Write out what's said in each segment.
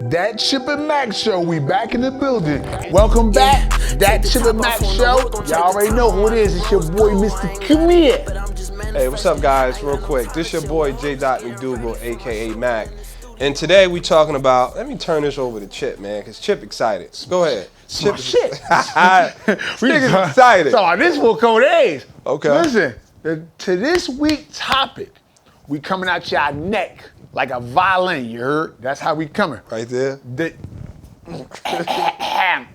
That Chip and Max Show, we back in the building. Welcome back, That Chip and Max Show. Y'all already know who it is. It's your boy, Mr. Camille. Hey, what's up, guys? Real quick, this your boy J. McDougal, aka Mac, and today we talking about. Let me turn this over to Chip, man, because Chip excited. Go ahead. Chip, shit. Niggas excited. So this will code days. Okay. Listen, to this week's topic, we coming out your neck like a violin. You heard? That's how we coming. Right there.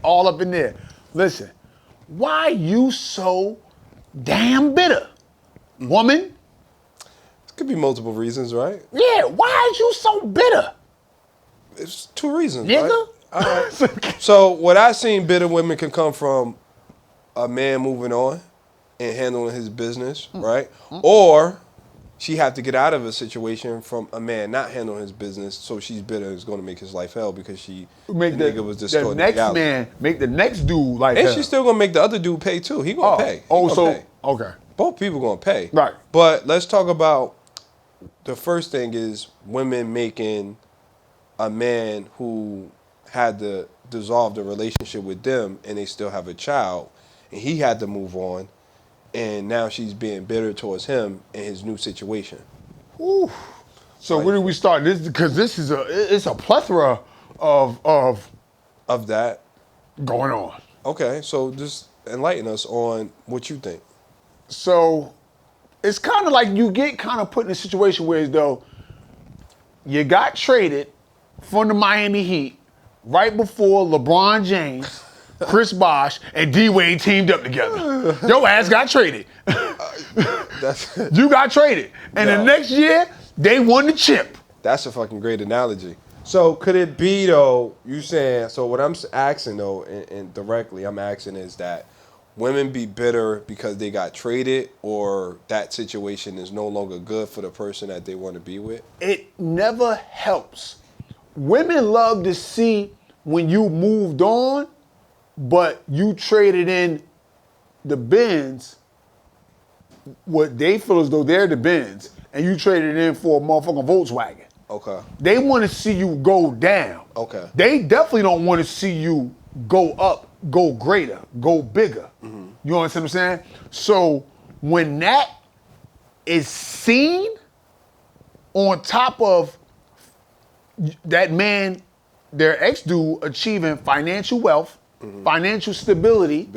All up in there. Listen, why you so damn bitter, woman? It could be multiple reasons, right? Yeah, why is you so bitter? It's two reasons, Nigga? right? All right. So what I seen bitter women can come from a man moving on and handling his business, right? Or she had to get out of a situation from a man not handling his business, so she's bitter. It's going to make his life hell because the nigga was distorting the next reality. man make the next dude like And hell. she's still going to make the other dude pay too. He going to pay. Pay. Okay. Both people going to pay. Right. But let's talk about the first thing is women making a man who had to dissolve the relationship with them and they still have a child and he had to move on. And now she's being bitter towards him in his new situation. Whew. So where do we start? Because this is it's a plethora of that going on. Okay, so just enlighten us on what you think. So it's kind of like you get kind of put in a situation where as though you got traded from the Miami Heat right before LeBron James, Chris Bosh, and D-Wade teamed up together. Your ass got traded. You got traded. And the next year, they won the chip. That's a fucking great analogy. So could it be, though, you saying, so what I'm asking, though, and directly I'm asking is that women be bitter because they got traded or that situation is no longer good for the person that they want to be with? It never helps. Women love to see when you moved on, but you traded in the Benz, what they feel as though they're the Benz, and you traded in for a motherfucking Volkswagen. Okay. They want to see you go down. Okay. They definitely don't want to see you go up, go greater, go bigger. Mm-hmm. You understand what I'm saying? So when that is seen on top of that man, their ex-dude achieving financial wealth, financial stability,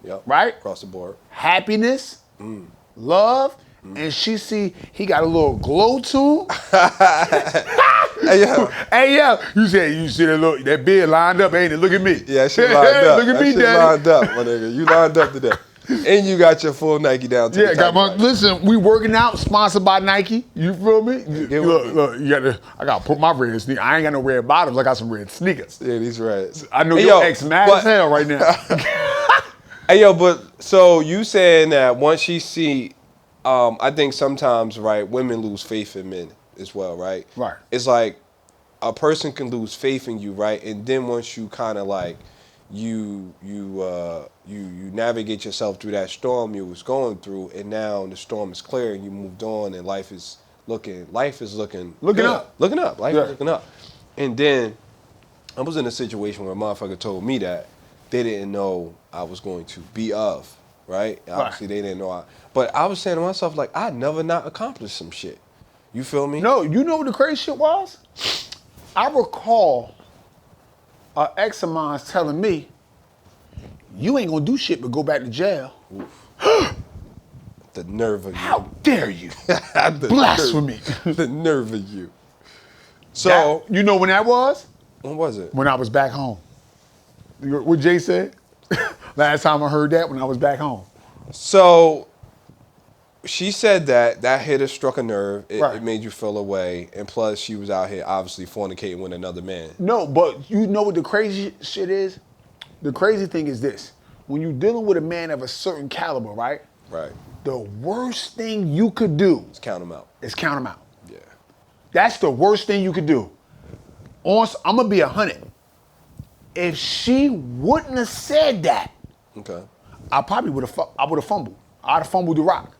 Yep. right? Across the board. Happiness, love, and she see he got a little glow to him. Hey yo, you see that beard lined up, ain't it? Look at me. Yeah, that shit lined up. Look at that me, shit daddy. lined up, my nigga. You lined up today. And you got your full Nike down to Yeah, the got my. top. Listen, we working out, sponsored by Nike. You feel me? Look, I gotta put my red sneakers. I ain't got no red bottoms. I got some red sneakers. Yeah, these reds. I know your ex mad as hell right now. Hey, yo, but so you saying that once she see, I think sometimes, right, women lose faith in men as well, right? Right. It's like a person can lose faith in you, right? And then once you kind of like, you navigate yourself through that storm you was going through, and now the storm is clear and you moved on, and life is looking up. Life is looking up. And then I was in a situation where a motherfucker told me that they didn't know I was going to be of, right? Obviously they didn't know but I was saying to myself, like, I never not accomplished some shit. You feel me? No, you know what the crazy shit was? I recall an ex of mine telling me, you ain't gonna do shit but go back to jail. The nerve of you. How dare you? Blasphemy. The nerve of you. So, you know when that was? when was it? When I was back home. What Jay said? Last time I heard that, when I was back home. So, she said that hit her, struck a nerve. Right. It made you feel away. And plus, she was out here obviously fornicating with another man. No, but you know what the crazy shit is? The crazy thing is this. When you're dealing with a man of a certain caliber, right? Right. The worst thing you could do Let's count them out. is count him out. Yeah. That's the worst thing you could do. I'm gonna be 100. If she wouldn't have said that, Okay. I probably would have fumbled. I'd have fumbled the rock.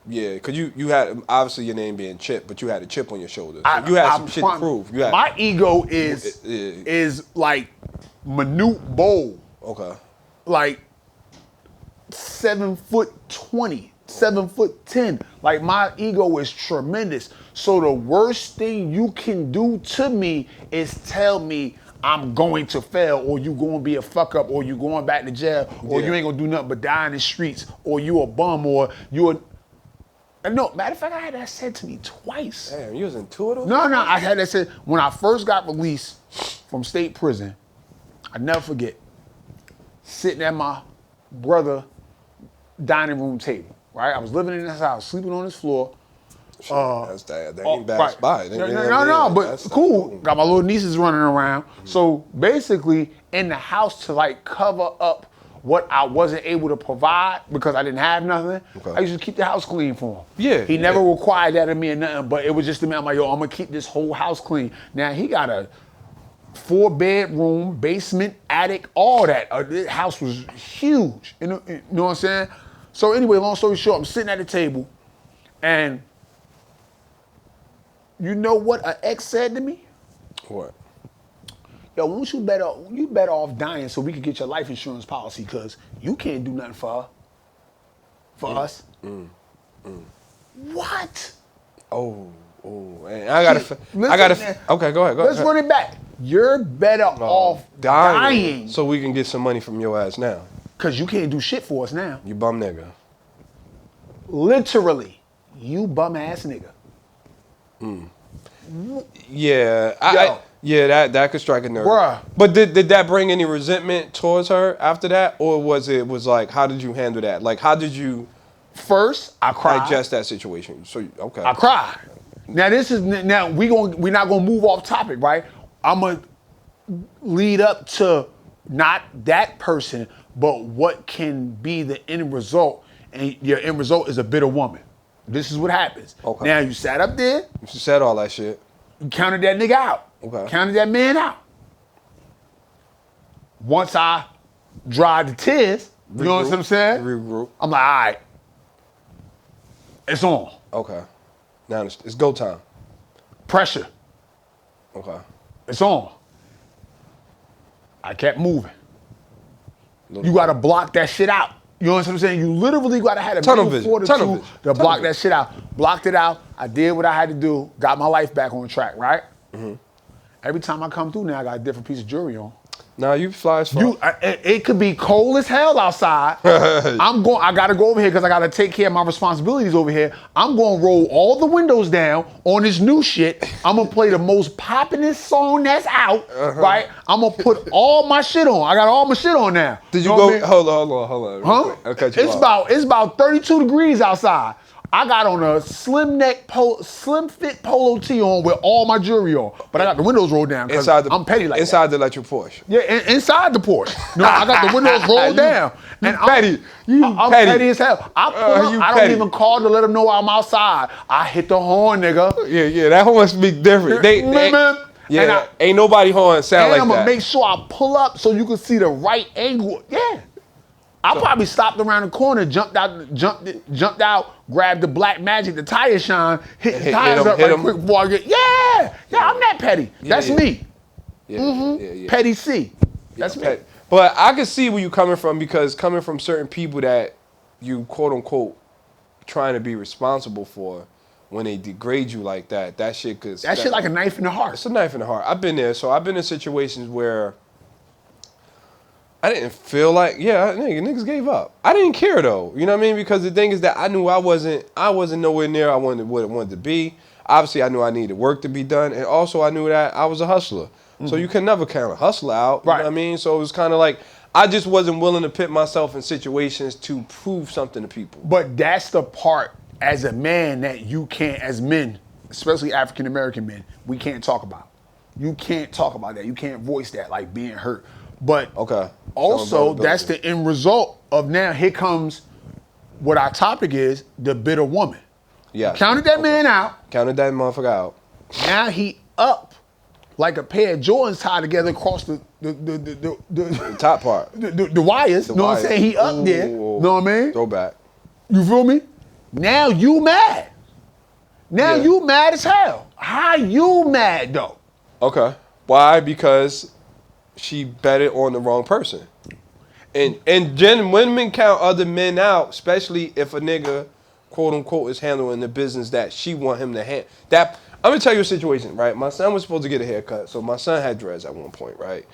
Yeah, because you had, obviously your name being Chip, but you had a chip on your shoulder. So you had some shit to prove. You had, my ego is like Manute Bol, okay. like 7'20", 7'10". Like my ego is tremendous. So the worst thing you can do to me is tell me I'm going to fail, or you going to be a fuck up, or you going back to jail, or you ain't gonna do nothing but die in the streets, or you a bum, or you a... No, matter of fact, I had that said to me twice. Damn, you was in two of those? No, I had that said when I first got released from state prison. I never forget sitting at my brother dining room table. Right, I was living in his house, sleeping on his floor. That ain't bad spot. No, but that's cool. Got my little nieces running around. So basically, in the house to like cover up what I wasn't able to provide because I didn't have nothing, I used to keep the house clean for him. Yeah. He never required that of me or nothing, but it was just to me, I'm like, yo, I'm gonna keep this whole house clean. Now he got a 4-bedroom, basement, attic, all that. The house was huge. You know what I'm saying? So anyway, long story short, I'm sitting at the table, and you know what an ex said to me? What? Yo, won't you better off dying so we can get your life insurance policy, because you can't do nothing for us. What? Oh, and I gotta. Okay, go ahead. Let's run it back. You're better off dying so we can get some money from your ass now. Because you can't do shit for us now. You bum nigga. Literally, you bum ass nigga. Yeah, that could strike a nerve. Bruh. But did that bring any resentment towards her after that, or was like, how did you handle that? Like, how did you first? I cried. Digest that situation. So okay. I cried. Now we're not gonna move off topic, right? I'm gonna lead up to not that person, but what can be the end result, and your end result is a bitter woman. This is what happens. Okay. Now you sat up there. You said all that shit. You counted that nigga out. Okay. Counted that man out. Once I dried the tears, you know what I'm saying? Regroup. I'm like, all right, it's on. Okay. Now it's go time. Pressure. Okay. It's on. I kept moving. You gotta block that shit out. You know what I'm saying? You literally gotta have a tunnel vision to block that shit out. Blocked it out. I did what I had to do. Got my life back on track, right? Mm-hmm. Every time I come through now, I got a different piece of jewelry on. Now you fly as fuck. It could be cold as hell outside. I gotta go over here because I gotta take care of my responsibilities over here. I'm gonna roll all the windows down on this new shit. I'm gonna play the most poppin'est song that's out, right? I'm gonna put all my shit on. I got all my shit on now. Did you go? Hold on. Huh? It's about 32 degrees outside. I got on a slim fit polo tee on with all my jewelry on, but I got the windows rolled down because I'm petty like inside that. the electric Porsche. Yeah, inside the Porsche. No, I got the windows rolled down. And I'm petty as hell. I pull up, I don't even call to let them know I'm outside. I hit the horn, nigga. Yeah, that horn speak different. Ain't nobody horn sound like that. And I'm gonna make sure I pull up so you can see the right angle. Yeah. I probably stopped around the corner, jumped out, grabbed the Black Magic, the tire shine, hit the tires up right quick before I get. Yeah, I'm that petty. That's me. Yeah. Petty C. That's me. But I can see where you coming from, because coming from certain people that you quote unquote trying to be responsible for, when they degrade you like that, that shit like a knife in the heart. It's a knife in the heart. I've been there. So I've been in situations where I didn't feel like, niggas gave up. I didn't care though, you know what I mean? Because the thing is that I knew I wasn't nowhere near what I wanted to be. Obviously, I knew I needed work to be done, and also I knew that I was a hustler. Mm-hmm. So you can never count a hustler out, you know what I mean? So it was kind of like, I just wasn't willing to put myself in situations to prove something to people. But that's the part as a man that you can't, as men, especially African American men, we can't talk about. You can't talk about that. You can't voice that, like being hurt. But also, that's the end result of now, here comes what our topic is, the bitter woman. Yeah. Counted that man out. Counted that motherfucker out. Now he up like a pair of Jordans tied together across the top part. The wires. You know what I'm saying? He up there. You know what I mean? Throwback. You feel me? Now you mad. Now Yeah. you mad as hell. How you mad though? Okay. Why? Because she betted on the wrong person. And Jen, women count other men out, especially if a nigga, quote unquote, is handling the business that she want him to handle. That I'm gonna tell you a situation, right? My son was supposed to get a haircut, so my son had dreads at one point, right?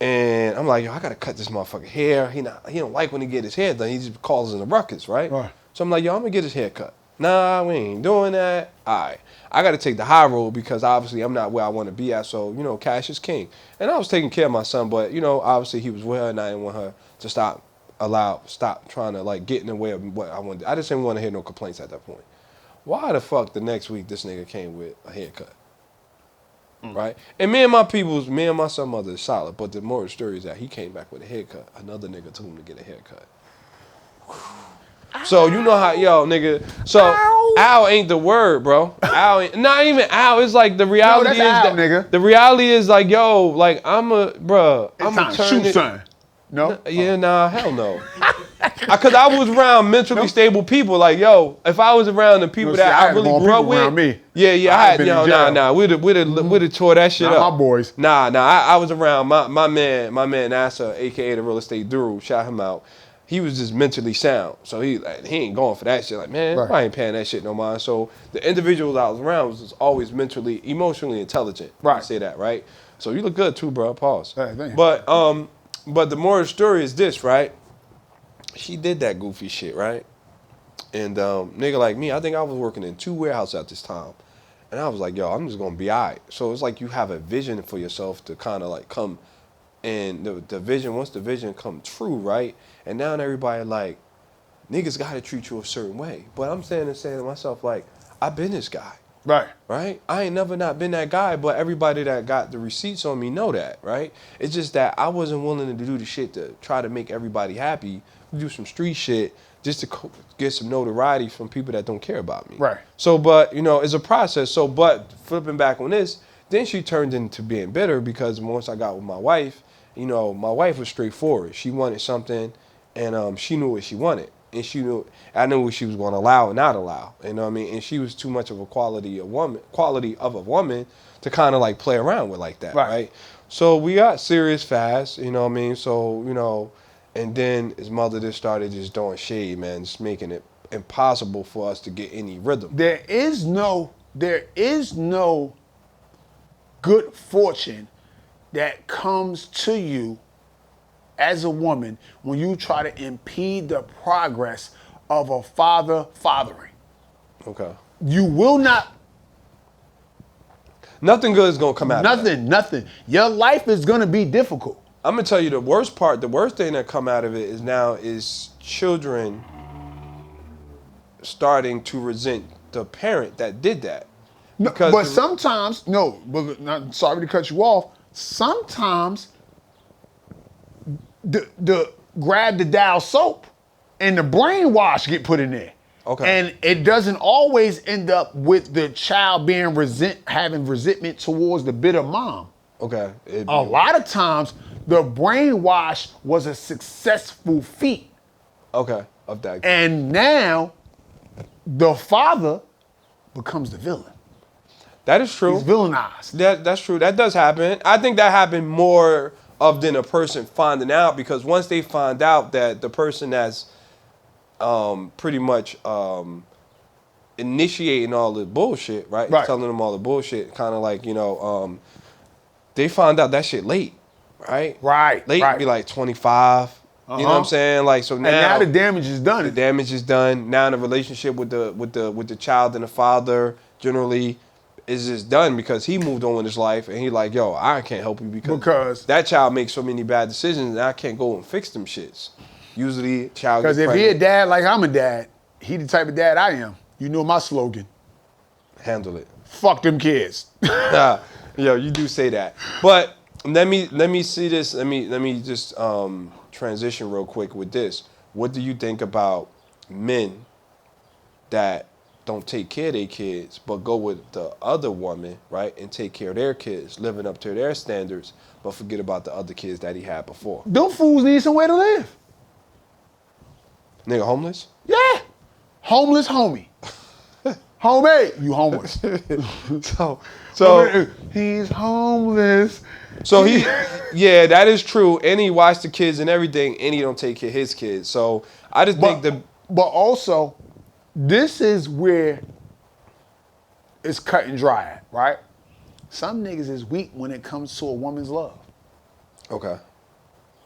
And I'm like, yo, I gotta cut this motherfucker hair. He don't like when he get his hair done. He just calls in a ruckus, right? Right. So I'm like, yo, I'm gonna get his hair cut. Nah, we ain't doing that. All right. I got to take the high road because obviously I'm not where I want to be at. So, cash is king. And I was taking care of my son, but, obviously he was with her and I didn't want her to stop trying to, like, get in the way of what I wanted. I just didn't want to hear no complaints at that point. Why the fuck the next week this nigga came with a haircut? Right? And me and my son mother is solid, but the moral story is that he came back with a haircut. Another nigga told him to get a haircut. So you know how, nigga. So ow ain't the word, bro. Ow ain't, not even ow. It's like the reality that's is ow, that nigga. the reality is like, yo, like I'm a Shoot son. No? Yeah, nah, hell no. Cause I was around mentally stable people. Like, yo, if I was around the people that I really grew up with, me. yeah, I I had had, been in jail. nah, we'd have tore that shit Not up. my boys. Nah, I was around my man Nasser, aka the real estate guru. Shout him out. He was just mentally sound, so he ain't going for that shit. Like, man, Right. I ain't paying that shit no mind. So the individuals I was around was just always mentally, emotionally intelligent. Right. I say that, right? So you look good too, bro. Pause. Hey, thank you. But the moral story is this, right? She did that goofy shit, right? And nigga like me, I think I was working in 2 warehouses at this time. And I was like, yo, I'm just gonna be all right. So it's like you have a vision for yourself to kind of like come, and the vision, once the vision come true, right? And now everybody like, niggas gotta treat you a certain way. But I'm saying to myself, like, I've been this guy. Right. Right? I ain't never not been that guy, but everybody that got the receipts on me know that, right? It's just that I wasn't willing to do the shit to try to make everybody happy, do some street shit, just to get some notoriety from people that don't care about me. Right. So, but, it's a process. So, but flipping back on this, then she turned into being bitter because once I got with my wife, my wife was straightforward. She wanted something, and she knew what she wanted. And I knew what she was going to allow and not allow. You know what I mean? And she was too much of a quality of a woman to kind of like play around with like that, right? So we got serious fast, you know what I mean? So, and then his mother just started just throwing shade, man, just making it impossible for us to get any rhythm. There is no good fortune that comes to you as a woman when you try to impede the progress of a father fathering. Okay. You will not. Nothing good is going to come out of that. Nothing. Your life is going to be difficult. I'm going to tell you the worst thing that come out of it is children starting to resent the parent that did that. Because sorry to cut you off. Sometimes the grab the Dow soap and the brainwash get put in there. Okay. And it doesn't always end up with the child being having resentment towards the bitter mom. Okay. A lot of times the brainwash was a successful feat. Okay. Of that. And now the father becomes the villain. That is true. He's villainized. That's true. That does happen. I think that happened more than a person finding out, because once they find out that the person that's pretty much initiating all the bullshit, right? Telling them all the bullshit, kind of like, they find out that shit late, right? Right. Late, be like 25. You know what I'm saying? Like, so now the damage is done. The damage is done. Now the relationship with the child and the father generally is just done because he moved on with his life, and he like, yo, I can't help you because that child makes so many bad decisions and I can't go and fix them shits. Usually child gets Because if pregnant. he a dad like I'm a dad, he the type of dad I am. You know my slogan. Handle it. Fuck them kids. Yo, you do say that. But let me see this. Let me just transition real quick with this. What do you think about men that don't take care of their kids, but go with the other woman, right, and take care of their kids, living up to their standards, but forget about the other kids that he had before? Them fools need somewhere to live. Nigga homeless? Yeah. Homeless homie. Homie, you homeless. So He's homeless. So yeah, that is true. And he watched the kids and everything, and he don't take care of his kids. So I just think But also, this is where it's cut and dry at, right? Some niggas is weak when it comes to a woman's love. okay.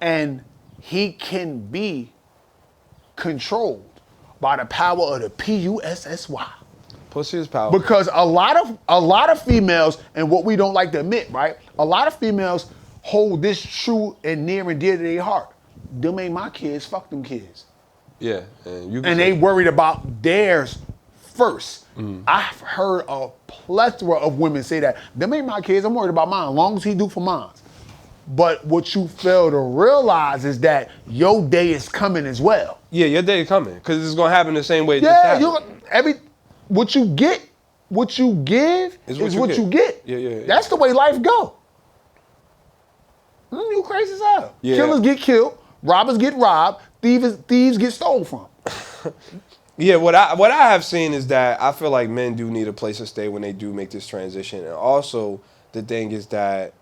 And he can be controlled by the power of the P-U-S-S-Y. Pussy is powerful. Because a lot of females, and what we don't like to admit, right? A lot of females hold this true and near and dear to their heart. Them ain't my kids, fuck them kids. Yeah. And they worried about theirs first. I've heard a plethora of women say that. Them ain't my kids, I'm worried about mine, as long as he do for mine. But what you fail to realize is that your day is coming as well. Yeah, your day is coming, because it's going to happen the same way. Yeah, what you get, what you give is what you get. Yeah. That's the way life go. You crazy as hell. Yeah. Killers get killed, robbers get robbed, thieves get stole from. Yeah, what I have seen is that I feel like men do need a place to stay when they do make this transition. And also, the thing is that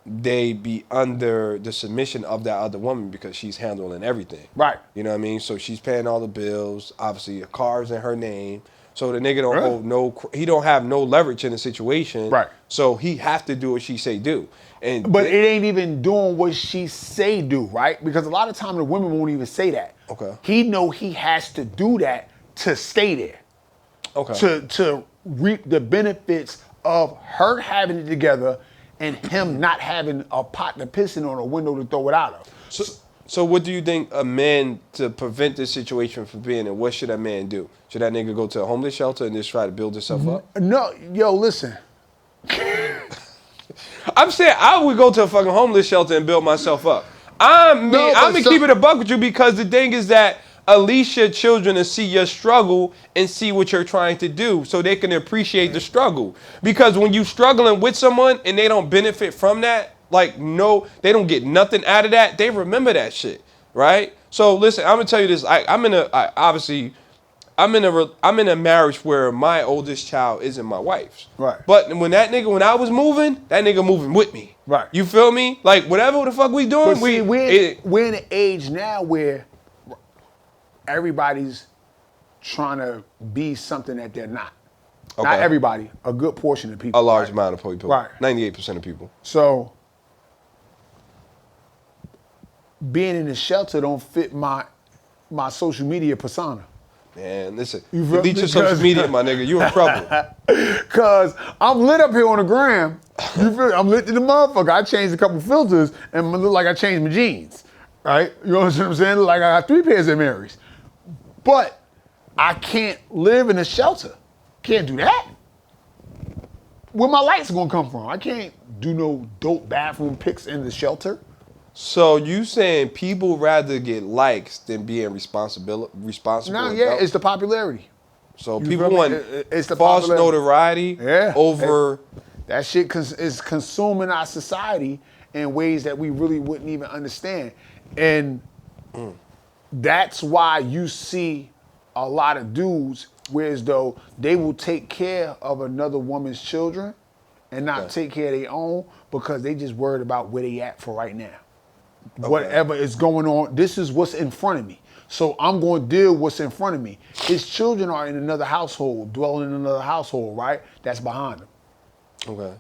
they be under the submission of that other woman because she's handling everything. Right. You know what I mean? So she's paying all the bills. Obviously, a car's in her name. So the nigga don't hold he don't have no leverage in the situation. Right. So he have to do what she say do. But it ain't even doing what she say do, right? Because a lot of times the women won't even say that. Okay. He know he has to do that to stay there. Okay. To reap the benefits of her having it together and him not having a pot to piss in or a window to throw it out of. So what do you think a man, to prevent this situation from being in, what should a man do? Should that nigga go to a homeless shelter and just try to build himself up? No, yo, listen. I'm saying I would go to a fucking homeless shelter and build myself up. I'm gonna keep it a buck with you, because the thing is that at least your children to see your struggle and see what you're trying to do, so they can appreciate the struggle. Because when you struggling with someone and they don't benefit from that, like no, they don't get nothing out of that, they remember that shit, right? So listen, I'm gonna tell you this. I'm in a marriage where my oldest child isn't my wife's. Right. But when I was moving, that nigga moving with me. Right. You feel me? Like whatever the fuck we doing, But see, we're in an age now where everybody's trying to be something that they're not. Okay. Not everybody, a good portion of people. A large amount of people. Right. 98% of people. So being in the shelter don't fit my social media persona. Man, listen, You feel delete me? your social media, my nigga. You in trouble. Cause I'm lit up here on the gram. You feel? I'm lit to the motherfucker. I changed a couple filters and it look like I changed my jeans. Right? You know what I'm saying? Like I got 3 pairs of Marys. But I can't live in a shelter. Can't do that. Where my lights gonna come from? I can't do no dope bathroom pics in the shelter. So you saying people rather get likes than being responsible? No, yeah, it's the popularity. So You people feel me? want It's the false popularity. notoriety Yeah. over. That shit is consuming our society in ways that we really wouldn't even understand. And that's why you see a lot of dudes where as though they will take care of another woman's children and not take care of their own because they just worried about where they at for right now. Okay. Whatever is going on, this is what's in front of me. So I'm going to deal with what's in front of me. His children are in another household, dwelling in another household, right? That's behind him. Okay.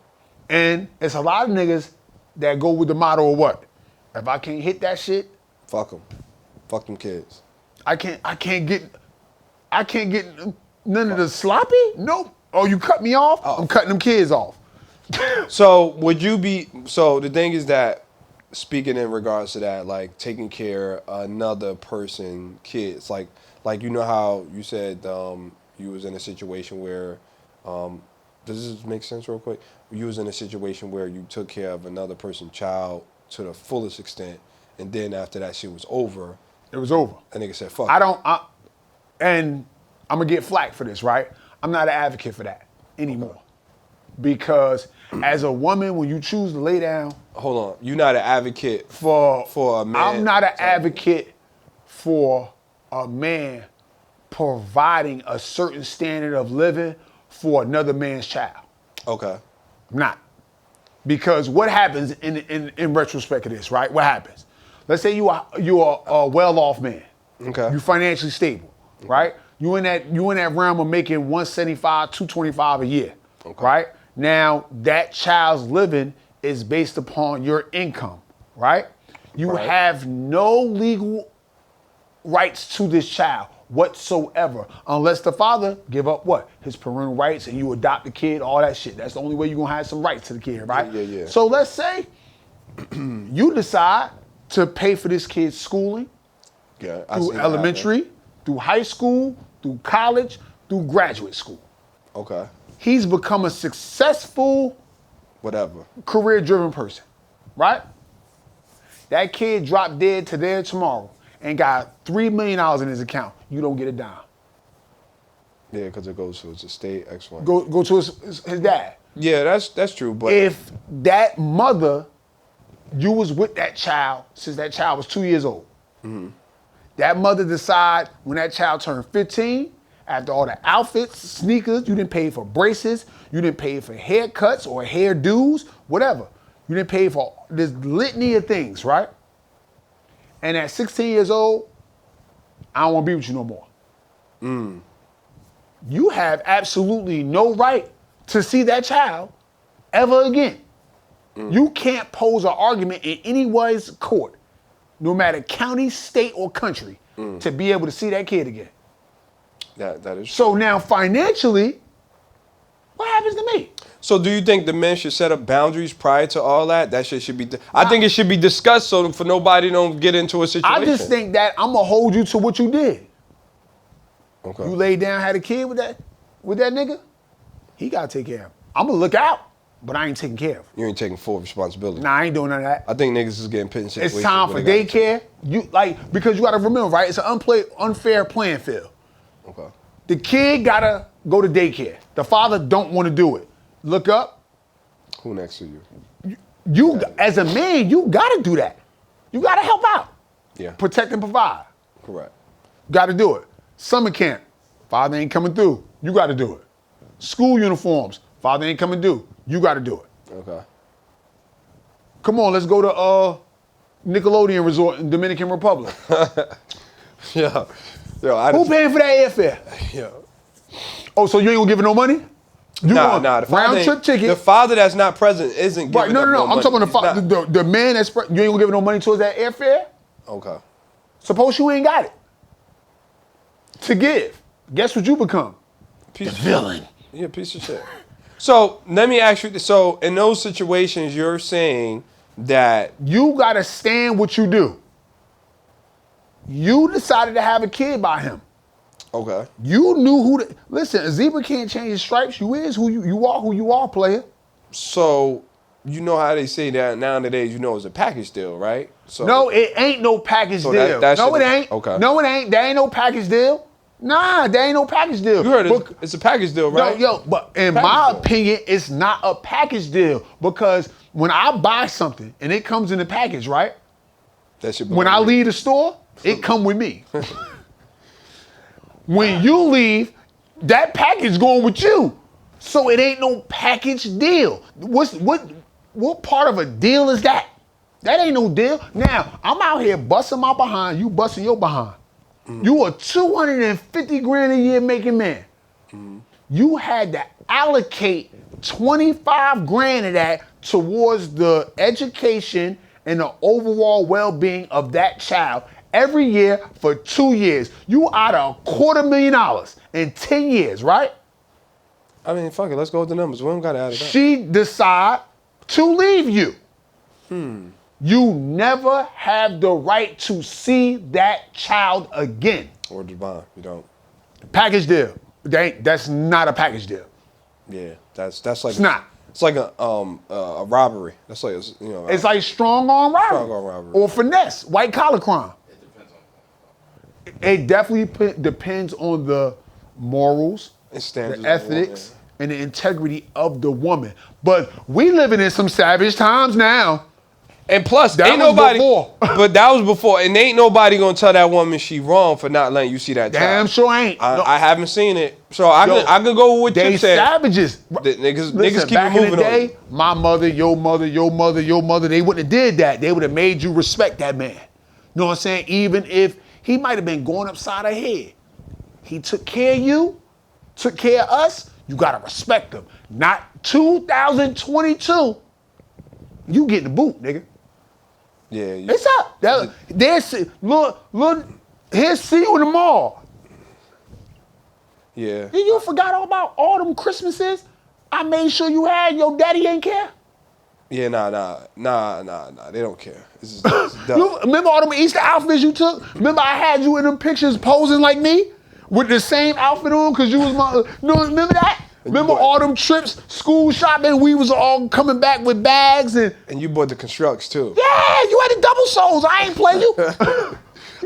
And it's a lot of niggas that go with the motto of what? If I can't hit that shit, Fuck them. Fuck them kids. I can't get none of the sloppy? Nope. Oh, you cut me off? I'm cutting them kids off. So would you be? So the thing is that, speaking in regards to that, like taking care of another person, kids, like you know how you said you was in a situation where, does this make sense real quick? You was in a situation where you took care of another person's child to the fullest extent, and then after that shit was over, It was over. a nigga said fuck. And I'm gonna get flack for this, right? I'm not an advocate for that anymore. Because as a woman, when you choose to lay down, Hold on, you're not an advocate for a man. I'm not an advocate for a man providing a certain standard of living for another man's child. Okay. I'm not. Because what happens in retrospect of this, right? What happens? Let's say you are a well-off man. Okay. You're financially stable, right? You in that realm of making 175, 225 a year, Okay. right? Now that child's living is based upon your income, right? You Right. have no legal rights to this child whatsoever, unless the father give up what? His parental rights and you adopt the kid, all that shit. That's the only way you're gonna have some rights to the kid, right? Yeah. So let's say you decide to pay for this kid's schooling Yeah. I through seen that elementary, through high school, through college, through graduate school. happen. Okay. He's become a successful, Whatever. career-driven person, right? That kid dropped dead today or tomorrow and got $3 million in his account. You don't get a dime. Yeah, because it goes to his estate, X1. Go to his dad. Yeah, that's true. But If that mother, you was with that child since that child was 2 years old. That mother decide when that child turned 15, after all the outfits, sneakers, you didn't pay for braces, you didn't pay for haircuts or hairdos, whatever. You didn't pay for this litany of things, right? And at 16 years old, I don't want to be with you no more. You have absolutely no right to see that child ever again. You can't pose an argument in anyone's court, no matter county, state, or country, to be able to see that kid again. that is. So now financially, what happens to me? So do you think the men should set up boundaries prior to all that? That shit should be. I think it should be discussed so for nobody don't get into a situation. I just think that I'm gonna hold you to what you did. Okay. You laid down, had a kid with that nigga. He gotta take care of him. I'm gonna look out, but I ain't taking care of him. You ain't taking full responsibility. Nah, I ain't doing none of that. I think niggas is getting put in situations. It's time for where they gotta daycare. You because you gotta remember, right? It's an unfair playing field. take- Okay. The kid gotta go to daycare. The father don't want to do it. Look up. Who next to you? You as a man, you gotta do that. You gotta help out. Yeah. Protect and provide. Correct. Gotta do it. Summer camp. Father ain't coming through. You gotta do it. School uniforms. Father ain't coming through. You gotta do it. Okay. Come on, let's go to Nickelodeon Resort in Dominican Republic. Yeah. Yo, I Who just, paying for that airfare? yeah. Oh, so you ain't gonna give it no money? You Nah. want The father round ain't- trip ticket. The father that's not present isn't giving Right, no. up I'm money. talking about He's not- the man that's you ain't gonna give it no money towards that airfare. Okay. Suppose you ain't got it to give. Guess what you become? Piece of Villain. shit. Yeah, piece of shit. So let me ask you this. So in those situations, you're saying that You gotta stand what you do. You decided to have a kid by him. okay. You knew who to listen. A zebra can't change his stripes. You is who you are, player. So you know how they say that nowadays, it's a package deal, right? So No, it ain't no package So deal. that No, shit it is- ain't. okay. No, it ain't. There ain't no package deal. Nah, there ain't no package deal. you heard Look, it's a package deal, right? but in Package my deal. opinion, it's not a package deal because when I buy something and it comes in a package, right? That shit When I leave the store, it come with me. When you leave, that package going with you. So it ain't no package deal. What part of a deal is that? That ain't no deal. Now, I'm out here busting my behind, you busting your behind. You a 250 grand a year making man. You had to allocate 25 grand of that towards the education and the overall well-being of that child every year for 2 years. You out of $250,000 in 10 years, right? I mean, fuck it. Let's go with the numbers. We don't got to add it up. She decide to leave you. You never have the right to see that child again. Or the bond. You don't. Package deal. That's not a package deal. Yeah. That's like It's not. It's like a robbery. That's like It's like strong arm robbery. Strong arm robbery. Or finesse, white collar crime. It definitely depends on the morals, It stands the ethics, and the integrity of the woman. But we living in some savage times now. And plus, That ain't was nobody. before. But that was before, and ain't nobody gonna tell that woman she wrong for not letting you see that. Damn child. sure ain't. No. I haven't seen it, so I Yo, could go with what They Chip said. savages. The niggas Listen, keep back it moving in the on day, you. my mother, your mother, your mother, your mother, they wouldn't have did that. They would have made you respect that man. You know what I'm saying? Even if he might have been going upside her head. He took care of you, took care of us, you gotta respect him. Not 2022, you getting the boot, nigga. Yeah, It's up. Look, here's see you in the mall. yeah. You forgot all about all them Christmases? I made sure you had, your daddy ain't care. Yeah, nah. They don't care. It's dumb. You remember all them Easter outfits you took? Remember I had you in them pictures posing like me? With the same outfit on, cause you was my, remember that? Remember What? all them trips, school shopping, we was all coming back with bags and, And you bought the constructs too. yeah, you had the double soles, I ain't play you.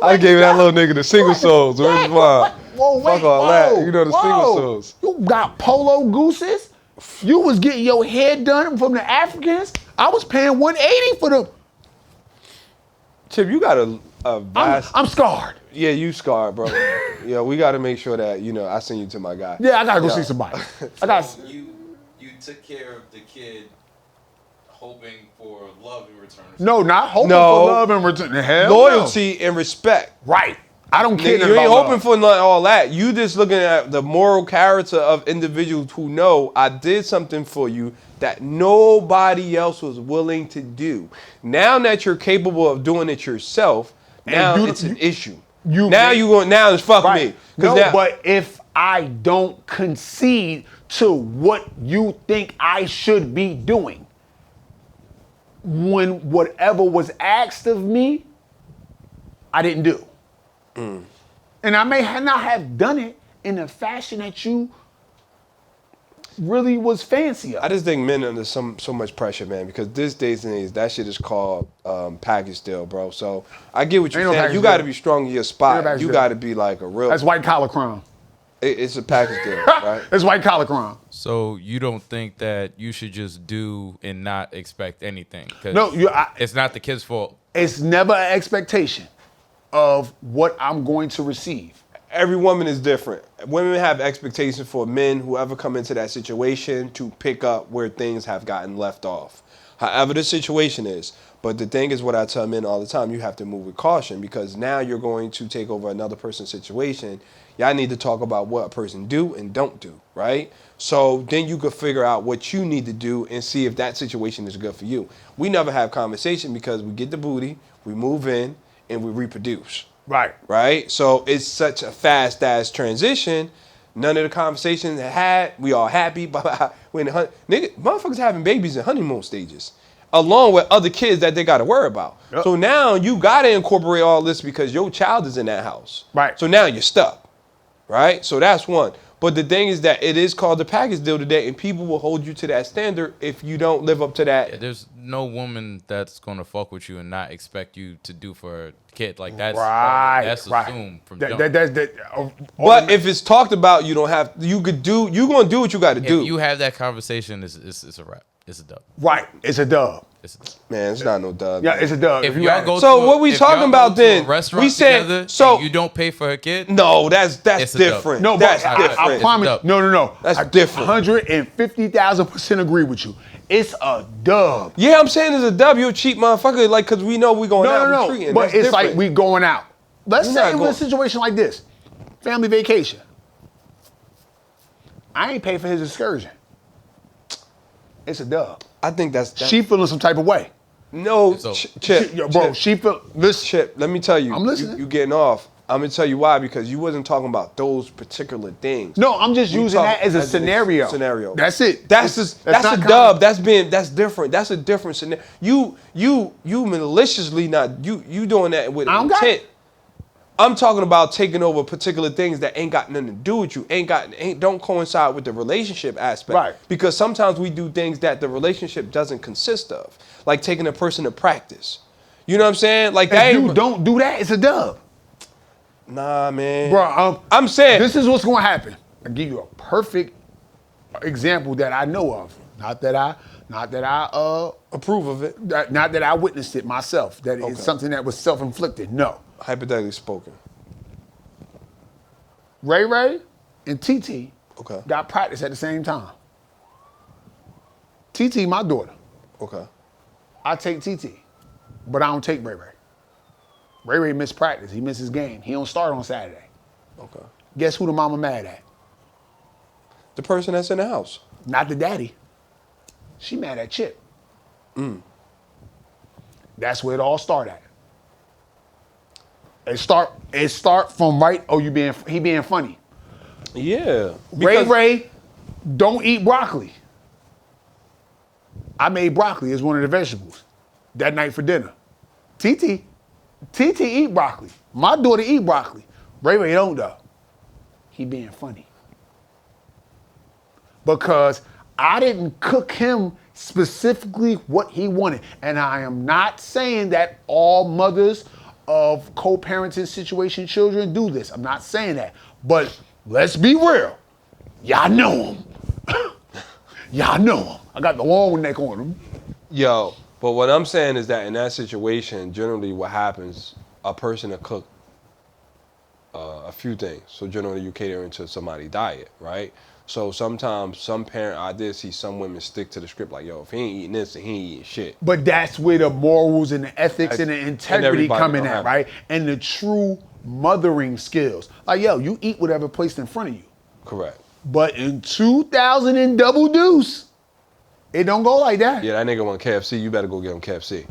I gave that little nigga the single soles. Where's mine? Fuck all that. You know the single soles. You got polo gooses. You was getting your hair done from the Africans. I was paying $180 for them. Chip, you got a vast. I'm scarred. Yeah, you scarred, bro. Yeah, we got to make sure that I send you to my guy. Yeah, I gotta go see somebody. I got. So you took care of the kid, hoping for love in return. No, not hoping No. for love and return. Hell no. Loyalty and respect. Right. I don't care. Nigga, nothing you ain't about hoping love. for none, all that. You just looking at the moral character of individuals who know I did something for you that nobody else was willing to do. Now that you're capable of doing it yourself, now you- it's an issue. you now make- you going now it's fuck Right. me. 'Cause No, now- but if I don't concede to what you think I should be doing, when whatever was asked of me, I didn't do. And I may not have done it in a fashion that you really was fancy of. I just think men under so much pressure, man, because this days and age, that shit is called package deal, bro. So I get what you're Ain't no saying. package You got to deal. be strong in your Ain't no spot. package You deal. got to be like a real. That's white collar crime. It's a package deal, right? It's white collar crime. So you don't think that you should just do and not expect anything? 'Cause No, it's not the kid's fault. it's never an expectation of what I'm going to receive. Every woman is different. Women have expectations for men who ever come into that situation to pick up where things have gotten left off. However the situation is. But the thing is what I tell men all the time, you have to move with caution because now you're going to take over another person's situation. Y'all need to talk about what a person do and don't do, right? So then you could figure out what you need to do and see if that situation is good for you. We never have conversation because we get the booty, we move in, and we reproduce. Right? So it's such a fast ass transition. None of the conversations had, we all happy. When nigga, motherfuckers having babies in honeymoon stages, along with other kids that they got to worry about. Yep. So now you got to incorporate all this because your child is in that house. Right. So now you're stuck. Right? So that's one. But the thing is that it is called the package deal today, and people will hold you to that standard if you don't live up to that. There's no woman that's gonna fuck with you and not expect you to do for a kid. Like that's Right. assumed from jump. But if it's talked about, you don't have. You could do. You gonna do what you got to do. If you have that conversation, it's a wrap. It's a dub. Right. It's a dub. It's a dub. Man, it's not no dub. Yeah, it's a dub. If you y'all had- go So to what we if talking y'all about go to a then? restaurant We said- together so- and you don't pay for a kid. No, that's It's a dub. different. No, but that's I different. promise. It's a dub. No. That's I different. 150,000% agree with you. It's a dub. Yeah, I'm saying it's a dub. You a cheap motherfucker, like, cause we know we going out. we No. treating. But That's it's different. like we going out. Let's We're say not it was going- a situation like this. Family vacation. I ain't pay for his excursion. It's a dub. I think that's She feeling some type of way. no It's over. Chip. Yo, bro, Chip, she feel this. Chip, let me tell you. I'm listening. You getting off. I'm gonna tell you why, because you wasn't talking about those particular things. No, I'm just We using talk- that as a scenario. Scenario. That's it. That's That's a not dub. That's different. That's a different scenario. You maliciously not you doing that with I don't got intent. it. I'm talking about taking over particular things that ain't got nothing to do with you. Don't coincide with the relationship aspect. Right. Because sometimes we do things that the relationship doesn't consist of, like taking a person to practice. You know what I'm saying? Like that If ain't. you don't do that, it's a dub. Nah, man. Bro, I'm saying this is what's going to happen. I'll give you a perfect example that I know of. Not Not that I approve of it. not that I witnessed it myself. That Okay. it's something that was self-inflicted. No. Hypothetically spoken. Ray Ray and TT Okay. got practice at the same time. TT, my daughter. Okay. I take TT, but I don't take Ray Ray. Ray Ray missed practice. He missed his game. He don't start on Saturday. Okay. Guess who the mama mad at? The person that's in the house. Not the daddy. She mad at Chip. That's where it all start at. It start from right. Oh, he being funny. Yeah. Ray Ray, don't eat broccoli. I made broccoli as one of the vegetables that night for dinner. TT eat broccoli. My daughter eat broccoli. Ray Ray don't though. He being funny. Because I didn't cook him specifically what he wanted. And I am not saying that all mothers of co-parenting situation children do this. I'm not saying that. But let's be real. Y'all know him. Y'all know him. I got the long neck on him. Yo, but what I'm saying is that in that situation, generally what happens, a person will cook a few things. So generally you cater into somebody's diet, right? So sometimes I did see some women stick to the script like, yo, if he ain't eating this, then he ain't eating shit. But that's where the morals and the ethics and the And integrity everybody come in don't at, have it. right? And the true mothering skills. Like, yo, you eat whatever placed in front of you. Correct. But in 2000 and double deuce, it don't go like that. Yeah, that nigga want KFC, you better go get him KFC.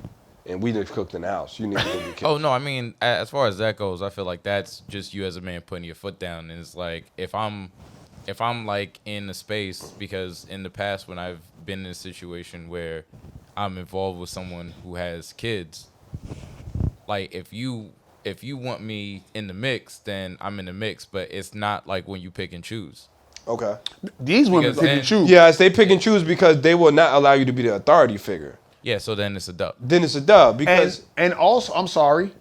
And we just cooked in the house. You need to go get KFC. Oh no, I mean, as far as that goes, I feel like that's just you as a man putting your foot down. And it's like if I'm like in the space, because in the past when I've been in a situation where I'm involved with someone who has kids, like if you want me in the mix, then I'm in the mix. But it's not like when you pick and choose. Okay. These women Because pick and then- choose. Yes, they pick and choose because they will not allow you to be the authority figure. Yeah, so then it's a dub. Then it's a dub because And also, I'm sorry,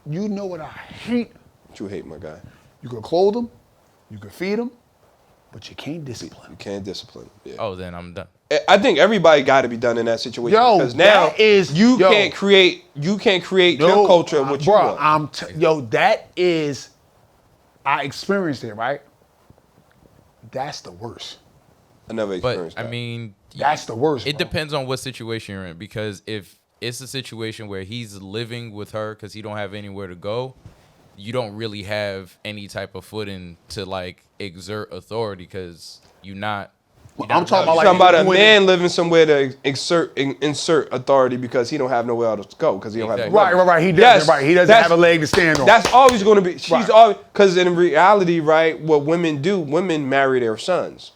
you know what I hate? you hate my guy. You can clothe them, you can feed them, but you can't discipline. You can't discipline. Yeah. Oh, then I'm done. I think everybody got to be done in that situation Yo, because now that is- you yo. can't create your culture of what you bruh, want. yo, that is, I experienced it, right? That's the worst. I never But experienced I that. mean, That's the worst. it bro. depends on what situation you're in. Because if it's a situation where he's living with her because he don't have anywhere to go, you don't really have any type of footing to like exert authority because you're not. I'm talking about You're like talking about a when- man living somewhere to insert authority because he don't have nowhere else to go because he don't have. Exactly. Right. He doesn't. Yes, right. He doesn't that's- have a leg to stand on. That's always going to be. She's Right. always because in reality, right? What women do, women marry their sons,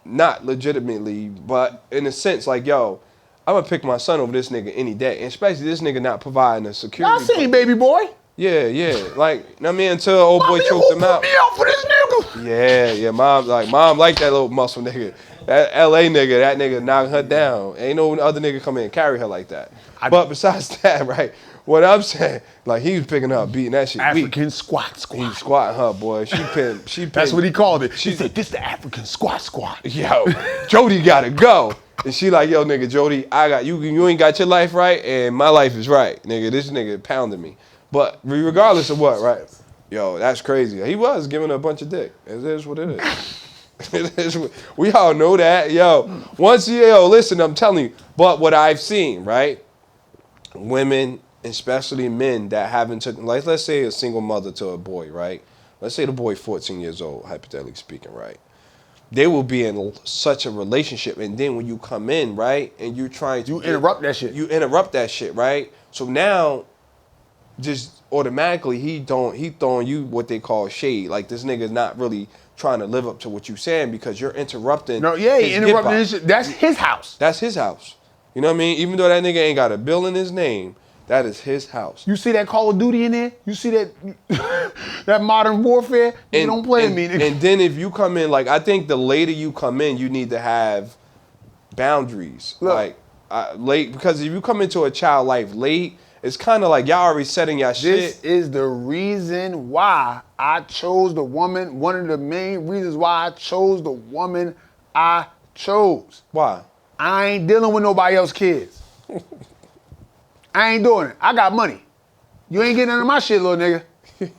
not legitimately, but in a sense, like yo, I'm gonna pick my son over this nigga any day, and especially this nigga not providing a security. Y'all seen Baby Boy? Yeah. Like I mean, until old boy Mommy, choked who him put out. me out for this nigga? Yeah. Mom like that little muscle nigga. That LA nigga, that nigga knocked her down. Ain't no other nigga come in and carry her like that. But besides that, right, what I'm saying, like he was picking her up, beating that shit. African squat. He squatting her, boy. She pinned. That's what he called it. He She- said, this the African squat. Yo, Jody gotta go. And she like, yo, nigga, Jody, I got you. You ain't got your life right, and my life is right, nigga. This nigga pounded me. But regardless of what, right? Yo, that's crazy. He was giving her a bunch of dick. It is what it is. We all know that, yo. Listen, I'm telling you. But what I've seen, right? Women, especially men that haven't taken, like, let's say a single mother to a boy, right? Let's say the boy 14 years old, hypothetically speaking, right? They will be in such a relationship, and then when you come in, right, and you're trying to interrupt that shit. You interrupt that shit, right? So now, just automatically, he throwing you what they call shade. Like this nigga's not really trying to live up to what you saying because you're interrupting. No, yeah, he his interrupted hip-hop. his shit. That's his house. That's his house. You know what I mean? Even though that nigga ain't got a bill in his name, that is his house. You see that Call of Duty in there? You see that that Modern Warfare? You don't play me. nigga. And then if you come in, like I think the later you come in, you need to have boundaries. Look. Like late, because if you come into a child life late, it's kind of like y'all already setting y'all This shit. is the reason why I chose the woman. One of the main reasons why I chose the woman I chose. Why? I ain't dealing with nobody else's kids. I ain't doing it. I got money. You ain't getting none of my shit, little nigga.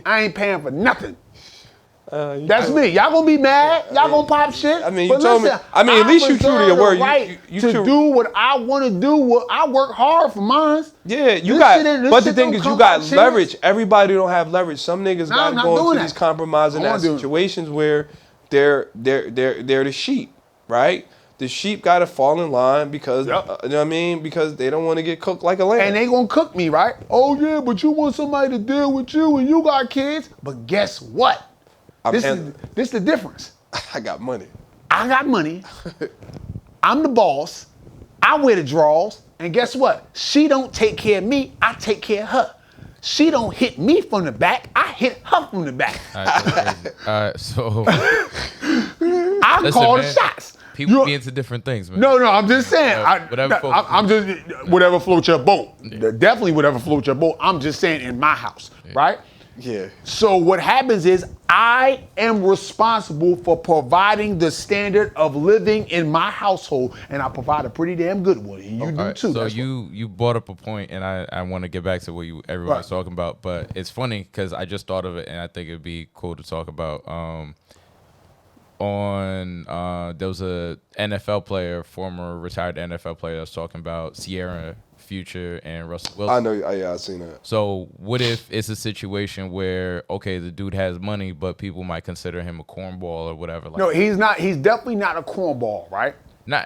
I ain't paying for nothing. That's me. Y'all gonna be mad. Y'all gonna pop shit. I mean, you told me. I mean, at least you true to your word. You to do what I want to do. What I work hard for mine. Yeah, you This got. shit ain't- this But the shit thing don't is, come you got by chance. leverage. Everybody don't have leverage. Some niggas Nah, got I'm to not go doing into these that. compromising I wanna do it. situations where they're the sheep, right? The sheep got to fall in line because Yep. you know what I mean, because they don't want to get cooked like a lamb. And they gonna cook me, right? Oh yeah, but you want somebody to deal with you and you got kids. But guess what? This is the difference. I got money. I got money. I'm the boss. I wear the draws. And guess what? She don't take care of me. I take care of her. She don't hit me from the back. I hit her from the back. All right, so I Listen, call the man. shots. people You- be into different things, man. No, I'm just saying. Whatever floats I'm just whatever floats your boat. Definitely whatever floats your boat. I'm just saying in my house, right? Yeah. So what happens is I am responsible for providing the standard of living in my household, and I provide a pretty damn good one. And you do All right, too. so That's you brought up a point, and I want to get back to what everyone was talking about, but it's funny because I just thought of it, and I think it'd be cool to talk about. There was a NFL player, former retired NFL player, that was talking about Sierra, Future, and Russell Wilson. I know. Yeah, I've seen that. So what if it's a situation where, okay, the dude has money, but people might consider him a cornball or whatever? Like, No, he's not. He's definitely not a cornball, right?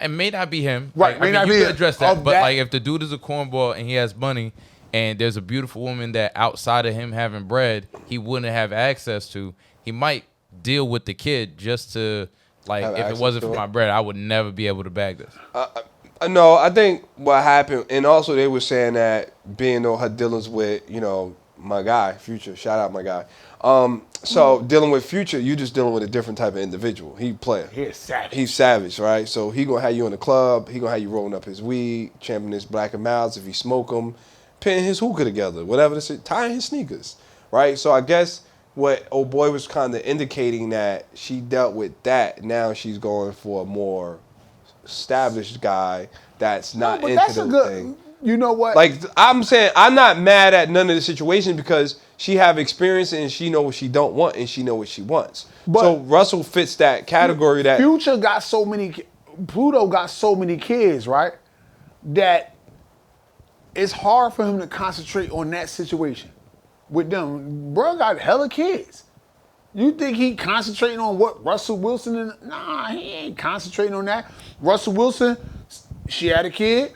it may not be him. Right, Like, may I mean, not you be could it. address that. Of But that- like, if the dude is a cornball and he has money, and there's a beautiful woman that outside of him having bread, he wouldn't have access to, he might deal with the kid just to, like, Have if it access wasn't to for it? my bread, I would never be able to bag this. No, I think what happened, and also they were saying that being on her dealings with, my guy, Future, shout out my guy. So dealing with Future, you just dealing with a different type of individual. He player. He's savage. He's savage, right? So he gonna have you in the club. He gonna have you rolling up his weed, champing his Black and Milds if he smoke them, pinning his hookah together, whatever this is, tying his sneakers, right? So I guess what old boy was kind of indicating that she dealt with that. Now she's going for a more established guy that's not But into that's a those good. things. You know what? Like I'm saying, I'm not mad at none of the situations because she have experience and she know what she don't want and she know what she wants. But- so Russell fits that category. That Future got so many. Pluto got so many kids, right? That it's hard for him to concentrate on that situation with them. Bro got hella kids. You think he concentrating on what Russell Wilson and nah, he ain't concentrating on that. Russell Wilson, she had a kid.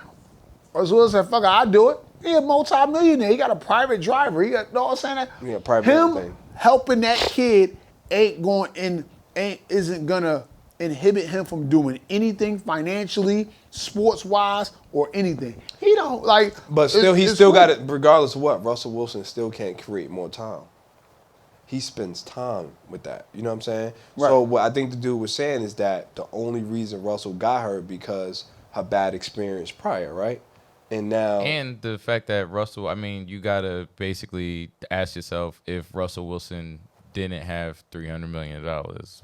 Russell Wilson said, fuck it, I'll do it. He a multi-millionaire. He got a private driver. He got, know what I'm saying? Yeah, private Him everything. helping that kid isn't gonna inhibit him from doing anything financially, sports-wise, or anything. He don't like. But still, he it's still got weird. it. Regardless of what, Russell Wilson still can't create more time. He spends time with that. You know what I'm saying? Right. So what I think the dude was saying is that the only reason Russell got her because her bad experience prior, right? And now, And the fact that Russell, I mean, you got to basically ask yourself, if Russell Wilson didn't have $300 million,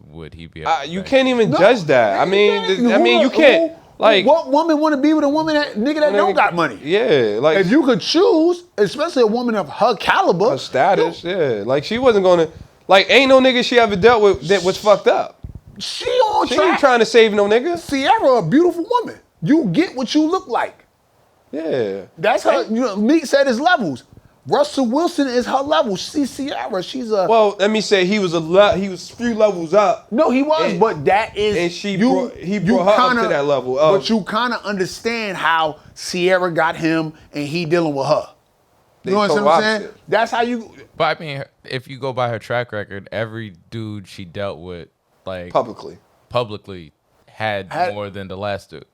would he be able to you bag can't even No, judge that. I mean, you can't like What woman want to be with a woman that don't got money? Yeah, like If you could choose, especially a woman of her caliber, her status. Yeah, like she wasn't gonna. Like, ain't no nigga she ever dealt with that was fucked up. she on She track. ain't trying to save no nigga. Sierra, a beautiful woman. You get what you look like. Yeah. That's her. You know, Meek said his levels. Russell Wilson is her level. See Sierra, she's a. Well, let me say he was he was a few levels up. No, he was, And- but that is. and he brought her up to that level. But you kind of understand how Sierra got him, and he dealing with her. They You know what total I'm saying? opposite. That's how you. But I mean, if you go by her track record, every dude she dealt with, like, Publicly. had more than the last dude.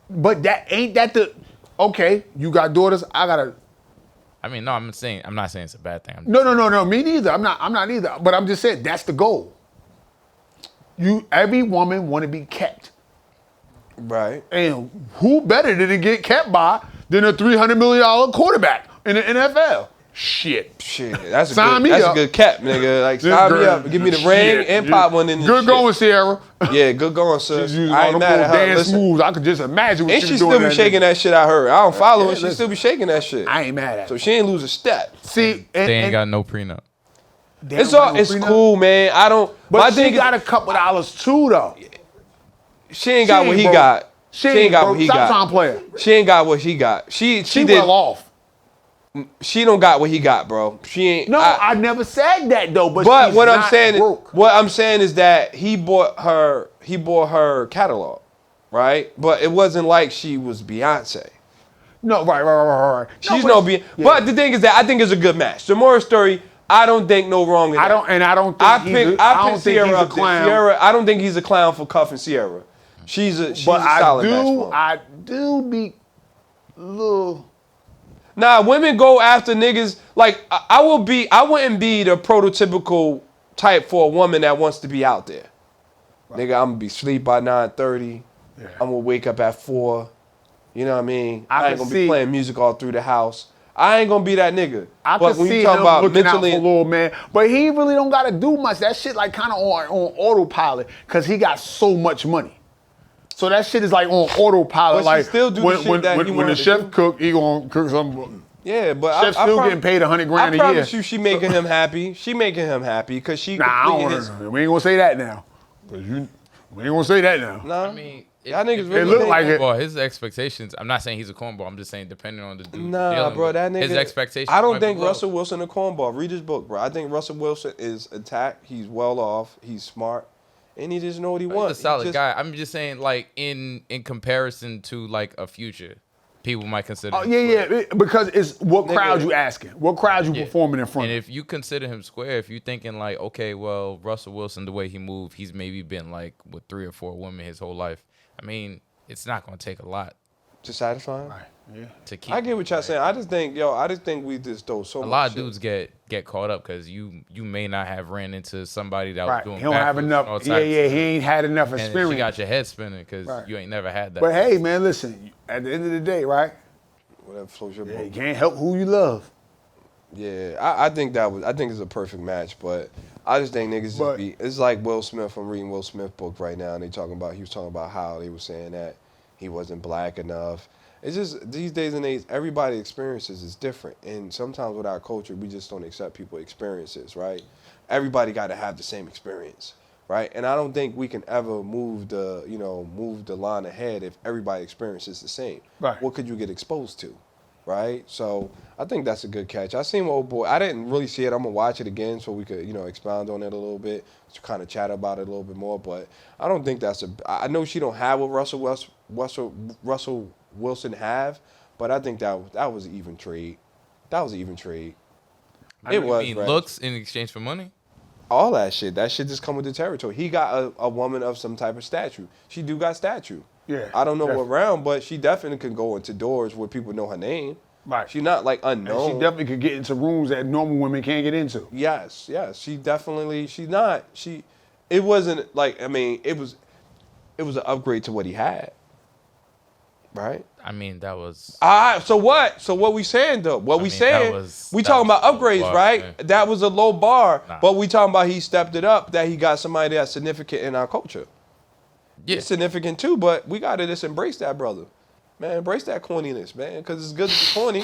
But that ain't that the. Okay, you got daughters. I gotta. I mean, no, I'm not saying it's a bad thing. No. Me neither. I'm not either. But I'm just saying that's the goal. Every woman want to be kept. Right. And who better to get kept by than a $300 million quarterback in the NFL? Shit. That's Sign me a up. good cap, nigga. Like, This sign me girl- up. Give me the shit. ring and pop one in this Good shit. going, Sierra. Yeah, good going, sis. She's using I all ain't them mad little at her. dance Listen, moves. I could just imagine what and she she was still doing. be shaking that shit, I heard. I don't follow her. She listen. still be shaking that shit. I ain't mad at So her. she ain't lose a step. See, They ain't got no prenup. It's cool, man. I don't. But my she thing got is, a couple dollars too, though. she ain't got what he broke. got. She ain't got what he Stop got. trying to play her. She ain't got what he got. She She did. well off. She don't got what he got, bro. She ain't. No, I never said that though. But But she's what I'm not saying, broke. what I'm saying is that he bought her catalog, right? But it wasn't like she was Beyonce. No, right. She's No, no Beyonce. But the thing is that I think it's a good match. The moral story, I don't think no wrong in that. I don't think I he's pick a, I don't think Sierra he's a up there. clown. Sierra, I don't think he's a clown for cuffing Sierra. She's a But solid match for him. I do be little. Nah, women go after niggas. Like I wouldn't be the prototypical type for a woman that wants to be out there. Nigga, I'm gonna be asleep by 9:30. Yeah. I'm gonna wake up at 4. You know what I mean? I I ain't can gonna see- be playing music all through the house. I ain't gonna be that nigga. I but can when see you talk him about looking mentally, out for little man, but he really don't got to do much. That shit like kind of on autopilot because he got so much money. So that shit is like on autopilot. But she like still do the when, shit when, that when, he when the wanted to chef do. cook, he gonna cook some. yeah, but Chef's I still prom- getting paid $100 grand a I year. promise you, she making him happy. She making him happy because she Nah, I don't completed his. wanna, we ain't gonna say that now. 'Cause we ain't gonna say that now. Nah, I mean, y'all niggas if really look think- like it. Well, his expectations. I'm not saying he's a cornball. I'm just saying depending on the dude. Nah, dealing bro, with, that nigga. His expectations. I don't might be think low. Russell Wilson a cornball. Read his book, bro. I think Russell Wilson is attacked. He's well off. He's smart, and he just know what he He's wants. a solid He just- guy. I'm just saying, like in comparison to like a Future, people might consider. Oh him yeah, square. yeah, because it's what Nigga. crowd you asking, what crowd you Yeah. performing in front And of. if you consider him square, if you thinking like, okay, well, Russell Wilson, the way he moved, he's maybe been like with 3 or 4 women his whole life. I mean, it's not gonna take a lot to satisfy him. Right, yeah. to keep. I get what y'all saying. I just think we just throw so A much. lot of shit. dudes get caught up because you may not have ran into somebody that was Right, doing. he don't have backflips and enough. all types Yeah, of yeah, stuff. he ain't had enough And experience. she got your head spinning because Right. you ain't never had that. But hey, man, listen. At the end of the day, right? Whatever floats your Yeah, boat. you can't help who you love. Yeah, I think it's a perfect match, but I just think niggas But- just be. It's like Will Smith. I'm reading Will Smith book right now, and he was talking about how they were saying that he wasn't black enough. It's just these days and age, everybody experiences is different, and sometimes with our culture, we just don't accept people's experiences, right? Everybody got to have the same experience, right? And I don't think we can ever move the line ahead if everybody experiences the same. Right. What could you get exposed to? Right, so I think that's a good catch. I seen Old Boy. I didn't really see it. I'm gonna watch it again so we could, expound on it a little bit, to kind of chat about it a little bit more. But I don't think that's I know she don't have what Russell Wilson have, but I think that was an even trade. That was an even trade. I It mean, was right? looks in exchange for money. All that shit. That shit just come with the territory. He got a woman of some type of stature. She do got stature. Yeah, I don't know definitely. what round, but she definitely can go into doors where people know her name. Right. She's not like And unknown. she definitely could get into rooms that normal women can't get into. Yes. She definitely. She's not. It wasn't like. I mean, it was an upgrade to what he had. Right. I mean, that was. So what? So what we saying though? What we mean, saying? that We was talking about a low upgrades, bar, right? man. That was a low bar, Nah. but we talking about he stepped it up. That he got somebody that's significant in our culture. Yeah. It's significant too, but we gotta just embrace that, brother. Man, embrace that corniness, man, because it's good to be corny.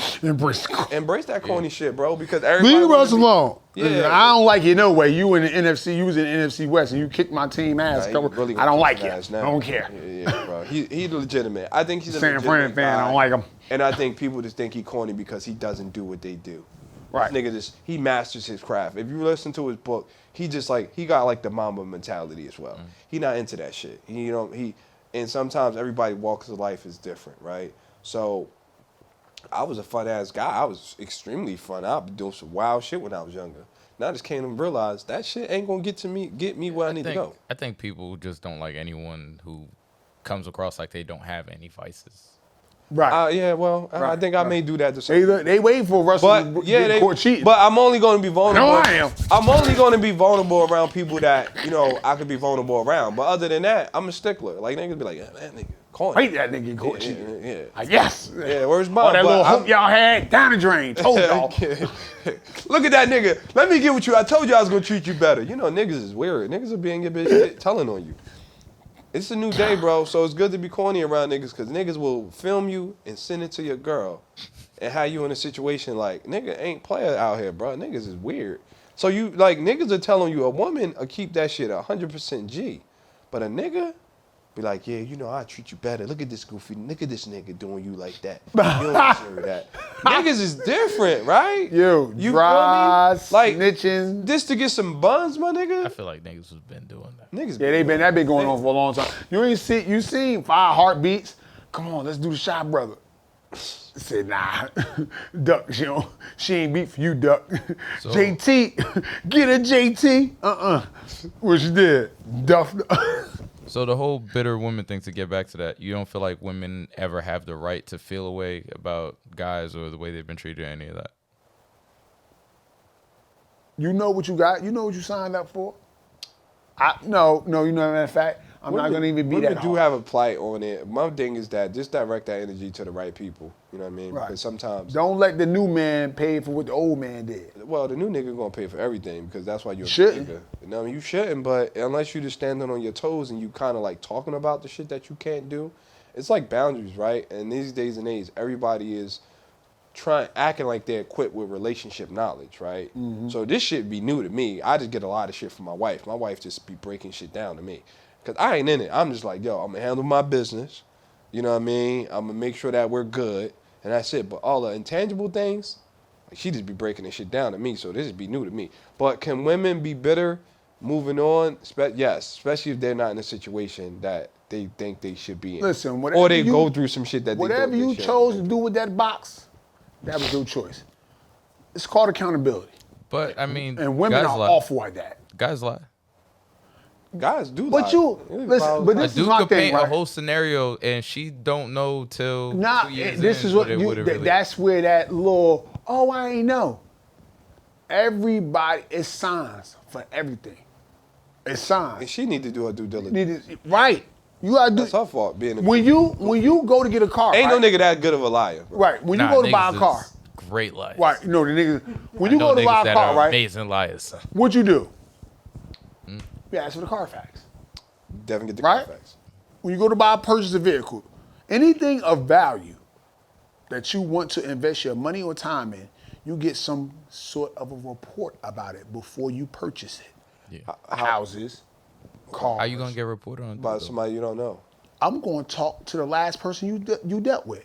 Embrace that corny shit, bro, because everybody. Leave wanna us be- alone. Yeah. Listen, I don't like you no way. You in the NFC, you was in the NFC West, and you kicked my team ass. Nah, he really I don't gonna like kick you. his ass I now. don't care. Yeah, bro. He's legitimate. I think he's a San legitimate Fran fan, I guy. don't like him. And I think people just think he corny because he doesn't do what they do. Right. This nigga he masters his craft. If you listen to his book, he got like the Mamba mentality as well. He not into that shit. And sometimes everybody walks of life is different, right? So I was a fun ass guy. I was extremely fun. I'd be doing some wild shit when I was younger. Now I just came to realize that shit ain't gonna get me where I need to go. I think people just don't like anyone who comes across like they don't have any vices. Right. Yeah, well, I think I may do that to some. They waiting for Russell to But get caught cheating. but I'm only going to be vulnerable. No, I am. I'm only going to be vulnerable around people that I could be vulnerable around. But other than that, I'm a stickler. Like niggas be like, yeah, man, nigga, corny. Hate that nigga caught Yeah, cheating. yeah. Like, yes. Yeah, where's All mine? that But little I'm- hope y'all had, down the drain. Told y'all. Look at that nigga. Let me get with you. I told you I was gonna treat you better. You know, niggas is weird. Niggas are being a bitch telling on you. It's a new day, bro. So it's good to be corny around niggas because niggas will film you and send it to your girl and have you in a situation like, nigga ain't player out here, bro. Niggas is weird. So you, like, niggas are telling you a woman will keep that shit 100% G. But a nigga be like, yeah, you know, I'll treat you better. Look at this goofy, look at this nigga doing you like that. You don't deserve that. Niggas is different, right? Yo, you dry feel me? Like, snitching. this to get some buns, my I nigga? feel like niggas has been doing that. Niggas Yeah, that been going on for a long time. You seen 5 heartbeats? Come on, let's do the shot, brother. I said, nah, Duck, she ain't beat for you, Duck. So- JT, get a JT. What you did? Duff. So the whole bitter woman thing, to get back to that, you don't feel like women ever have the right to feel a way about guys or the way they've been treated or any of that? You know what you got? You know what you signed up for? No, you know, matter of fact, I'm not going to even be women that do hard. have a plight on it. My thing is that just direct that energy to the right people. You know what I mean? Right. Because sometimes, Don't let the new man pay for what the old man did. well, the new nigga gonna pay for everything because that's why you're a Shouldn't. nigga. You know, what I mean, you shouldn't. But unless you just standing on your toes and you kind of like talking about the shit that you can't do, it's like boundaries, right? And these days and age, everybody is acting like they're equipped with relationship knowledge, right? So this shit be new to me. I just get a lot of shit from my wife. My wife just be breaking shit down to me. Cause I ain't in it. I'm just like, yo, I'm gonna handle my business. You know what I mean? I'm gonna make sure that we're good. And that's it. But all the intangible things, like, she just be breaking this shit down to me. So this would be new to me. But can women be bitter moving on? Yes, especially if they're not in a situation that they think they should be in. Listen, whatever or they you- go through some shit that Whatever they you shouldn't chose be. to do with that box, that was your choice. It's called accountability. But I mean, And women guys are lie. awful at that. Guys lie. Guys do But lie. you- It listen, follows- but A this is dude my could thing, paint right? a whole scenario and she don't know till Nah, 2 years this in is what it you. really- That's where that little. Oh, I ain't know. Everybody, it's signs for everything. It's signs. and she need to do her due diligence. Right. You gotta do. That's her fault being a When you go to get a car, Ain't right? no nigga that good of a liar. Bro. Right. When Nah, you go to buy a niggas car, is great liars. right? You know the niggas. When I you know go to niggas buy a that car, are right? amazing liars. What you do? Hmm? You ask for the Carfax. Definitely get the Right? Carfax. When you go to buy purchase a vehicle, anything of value that you want to invest your money or time in, you get some sort of a report about it before you purchase it. Yeah. Houses, cars. How you gonna get reported on? By though? somebody you don't know. I'm going to talk to the last person you dealt with.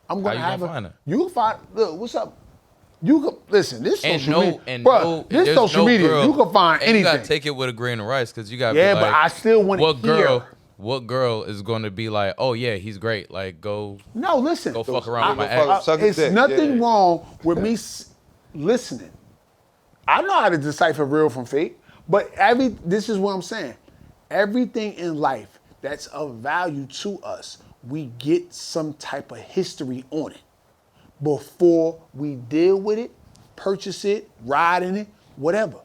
I'm going How to you have gonna a. find her? You can find. Look, what's up? You can listen. This And social media, and bro. This there's social no media, girl- you can find and anything. You gotta take it with a grain of rice because you got. Yeah, be but like, I still wanna What girl? hear. What girl is going to be like? Oh yeah, he's great. Like go. No, listen. Go fuck around with my fuck- ex. suck his It's dick, nothing yeah. wrong with me listening. I know how to decipher real from fake, but this is what I'm saying. Everything in life that's of value to us, we get some type of history on it before we deal with it, purchase it, ride in it, whatever.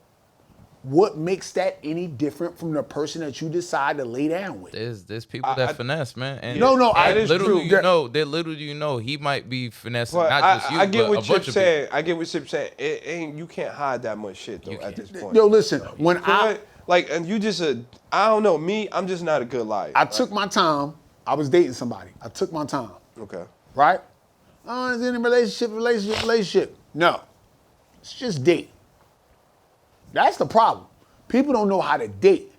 What makes that any different from the person that you decide to lay down with? There's people that finesse, man. And No, I- and That is little true. do you know, that little do you know, he might be finessing But not just you, I get but what a Chip bunch of people. saying. I get what Chip saying. It ain't, you can't hide that much shit though at this point. Yo, listen, when Like, and you just I don't know, me, I'm just not a good liar. I took my time, I was dating somebody. I took my time. Okay. Right? Oh, it's in a relationship. No. It's just date. That's the problem. People don't know how to date.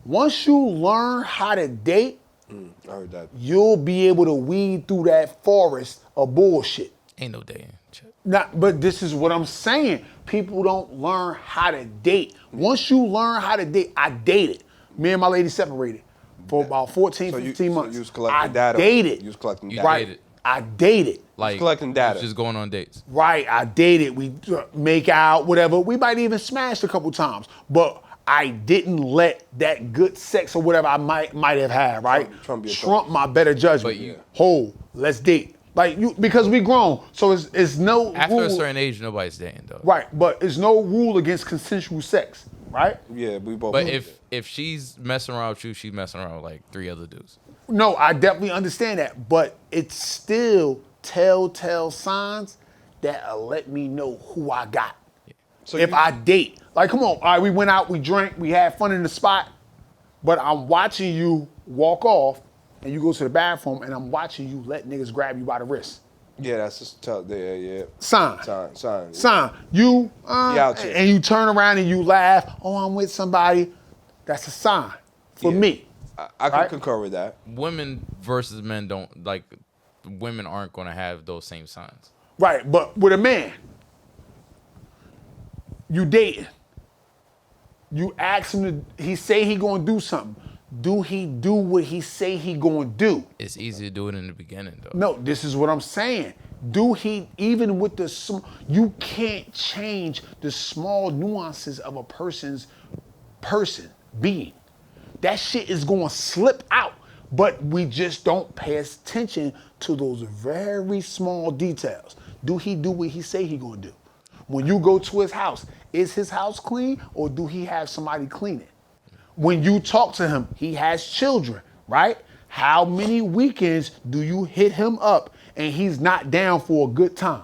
Once you learn how to date, I heard that. you'll be able to weed through that forest of bullshit. Ain't no dating. Chip. But this is what I'm saying. People don't learn how to date. Once you learn how to date, I dated. Me and my lady separated for about 14, 15 months. you was collecting I data. dated. You was collecting You data. Right. dated. I dated. Like collecting data. Just going on dates. Right, I dated. We make out, whatever. We might even smash a couple times, but I didn't let that good sex or whatever I might have had, right? Trump My better judgment. But you- Hold, let's date. Like you, because we grown, so it's no After rule. a certain age, nobody's dating though. Right, but it's no rule against consensual sex. right? Yeah, we both. But believe it. if she's messing around with you, she's messing around with like 3 other dudes. No, I definitely understand that, but it's still telltale signs that'll let me know who I got. So If you- I date, like, come on, all right, we went out, we drank, we had fun in the spot, but I'm watching you walk off, and you go to the bathroom, and I'm watching you let niggas grab you by the wrist. yeah, that's just yeah. Sign. Sign. Sign. You, out here. and you turn around and you laugh. Oh, I'm with somebody. That's a sign for Yeah. me. I can Right? concur with that. Women versus men don't like. Women aren't going to have those same signs. Right, but with a man, you dating. You ask him to, he say he gonna do something. Do he do what he say he gonna do? It's easy to do it in the beginning, though. No, this is what I'm saying. Do he, even with the, you can't change the small nuances of a person's being. That shit is gonna slip out, but we just don't pay attention to those very small details. Do he do what he say he gonna do? When you go to his house, is his house clean or do he have somebody clean it? When you talk to him, he has children, right? How many weekends do you hit him up and he's not down for a good time?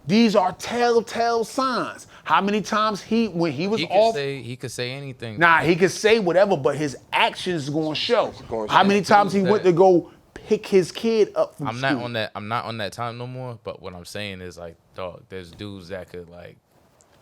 These are telltale signs. How many times when he was off, He could say anything. nah, he could say whatever, but his actions gonna show. gonna How show. many times he went to go pick his kid up from I'm school? not on that. I'm not on that time no more. But what I'm saying is like, dog, there's dudes that could like.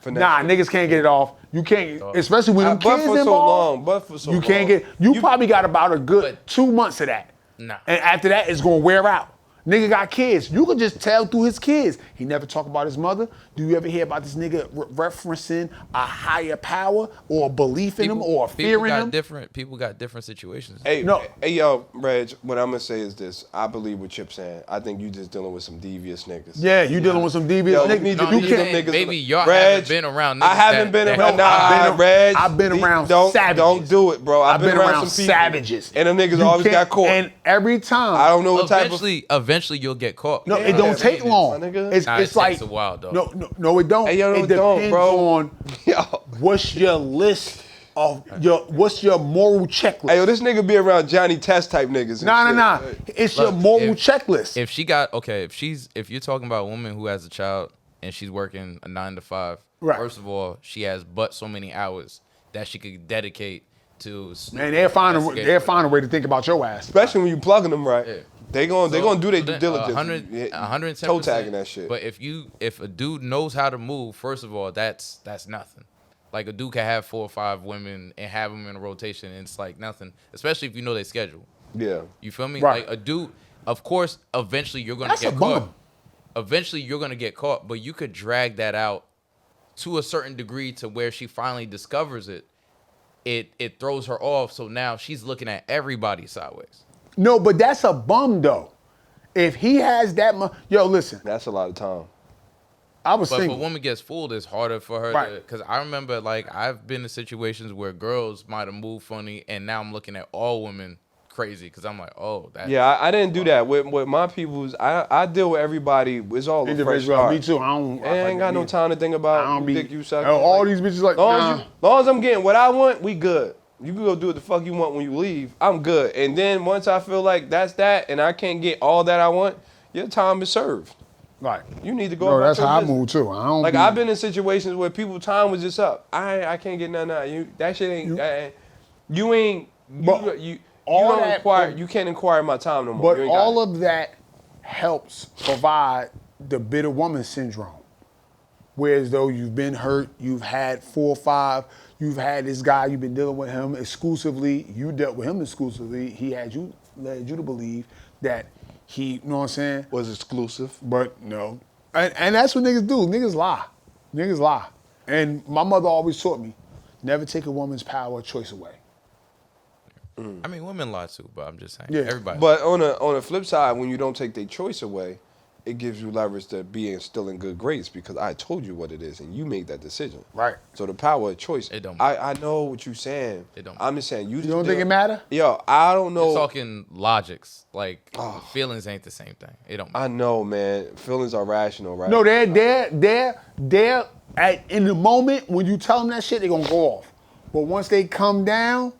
Nah, niggas can't get it off. You can't, especially when them But kids for so involved. long, but for so you long. can't get. You probably got about a good But- 2 months of that. Nah. And after that, it's gonna wear out. Nigga got kids. You can just tell through his kids. He never talk about his mother. Do you ever hear about this nigga referencing a higher power or a belief in him or a fear in him? People got different situations. Hey, No. hey, yo, Reg, what I'm gonna say is this. I believe what Chip's saying. I think you just dealing with some devious niggas. Yeah, you dealing with some devious Yo, you niggas. need to No, you leave he's them can't. saying niggas. maybe y'all Reg, haven't been around I niggas haven't been that- around. No, I've been- Reg. I've been around don't, savages. Don't do it, bro. I've been around some people. savages. And them niggas You always got can't- caught. And every time. I don't know what type of. Eventually you'll get caught. No, Yeah, it don't man. take long. My nigga. It's, Nah, it's it like takes a while, though. No, it don't. Hey, yo, no, it it don't, depends bro. on Yo. what's your list of what's your moral checklist. Hey, yo, this nigga be around Johnny Test type niggas. and Nah. shit. It's your Look, moral if- checklist. If you're talking about a woman who has a child and she's working a 9 to 5, Right. first of all, she has but so many hours that she could dedicate to. Man, they'll find investigate. a way to think about your ass. Especially when you plugging them right. Yeah. They gonna do their So due then, diligence. 110%. Toe tagging that shit. But if a dude knows how to move, first of all, that's nothing. Like a dude can have 4 or 5 women and have them in a rotation, and it's like nothing. Especially if you know their schedule. Yeah. You feel me? Right. Like a dude, of course, eventually you're gonna That's get a caught. bum. Eventually you're gonna get caught, but you could drag that out to a certain degree to where she finally discovers it. It throws her off, so now she's looking at everybody sideways. No, but that's a bum though. If he has that much, yo, listen. That's a lot of time. I was But if a single. woman gets fooled, it's harder for her Right. to. Because I remember, like, I've been in situations where girls might have moved funny, and now I'm looking at all women crazy because I'm like, oh, that. Yeah, I didn't do that with my people's. I deal with everybody. It's all a fresh Individual. start. Me too. I don't. I ain't got no time to think I about don't be. dick you suck. All these bitches like. Long as I'm getting what I want, we good. You can go do what the fuck you want when you leave. I'm good. And then once I feel like that's that, and I can't get all that I want, your time is served. Right. You need to go. No, about that's your how I business. move too. I don't. Like be, I've been in situations where people's time was just up. I can't get nothing out. That shit ain't. You ain't. But You all don't that- require. You can't inquire my time no more. But You ain't got all it. of that helps provide the bitter woman syndrome. Whereas though you've been hurt, you've had 4 or 5, you've had this guy, you've been dealing with him exclusively, you dealt with him exclusively, he had you, led you to believe that he, you know what I'm saying? was exclusive. But no. And that's what niggas do. Niggas lie. Niggas lie. And my mother always taught me, never take a woman's power or choice away. I mean, women lie too, but I'm just saying. Yeah. Everybody. But on the flip side, when you don't take their choice away, it gives you leverage to be still in good grace because I told you what it is and you made that decision. Right. So the power of choice. It don't I know what you're saying. It don't I'm just saying you. You don't think it matter? Yo, I don't know. You're talking logics. Like, feelings ain't the same thing. It don't matter. I know, man. Feelings are rational, right? No, they're in the moment when you tell them that shit, they're gonna go off. But once they come down,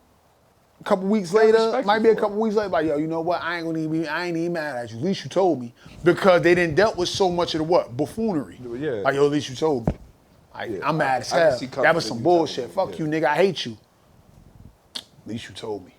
a couple weeks later, respect might you be a for couple weeks later, like, yo, you know what? I ain't even mad at you. At least you told me. Because they didn't dealt with so much of the what? Buffoonery. Yeah. Like, yo, at least you told me. Like, Yeah, I'm mad as I can hell. see That was comfort some in you bullshit. telling me. Fuck Yeah. you, nigga. I hate you. At least you told me.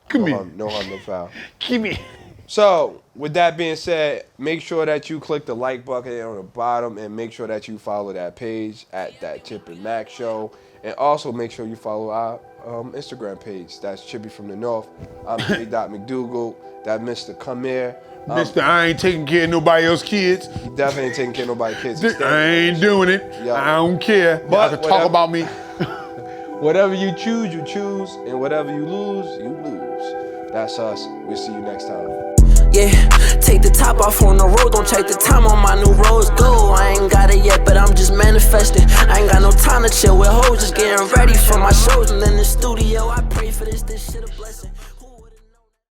Come here. No harm, no foul. Give me. So, with that being said, make sure that you click the like button on the bottom and make sure that you follow that page at That Chip and Mac Show. And also make sure you follow our Instagram page. That's Chippy from the North. I'm J. McDougal. That Mr. Come Here. Mister, I ain't taking care of nobody else's kids. He definitely ain't taking care of nobody's kids. I ain't doing it. Yeah. I don't care. But Y'all can talk whatever- about me. Whatever you choose, you choose. And whatever you lose, you lose. That's us. We'll see you next time. Yeah, take the top off on the road, don't check the time on my new rose gold. I ain't got it yet, but I'm just manifesting. I ain't got no time to chill with hoes, just getting ready for my shows. And in the studio, I pray for this shit a blessing.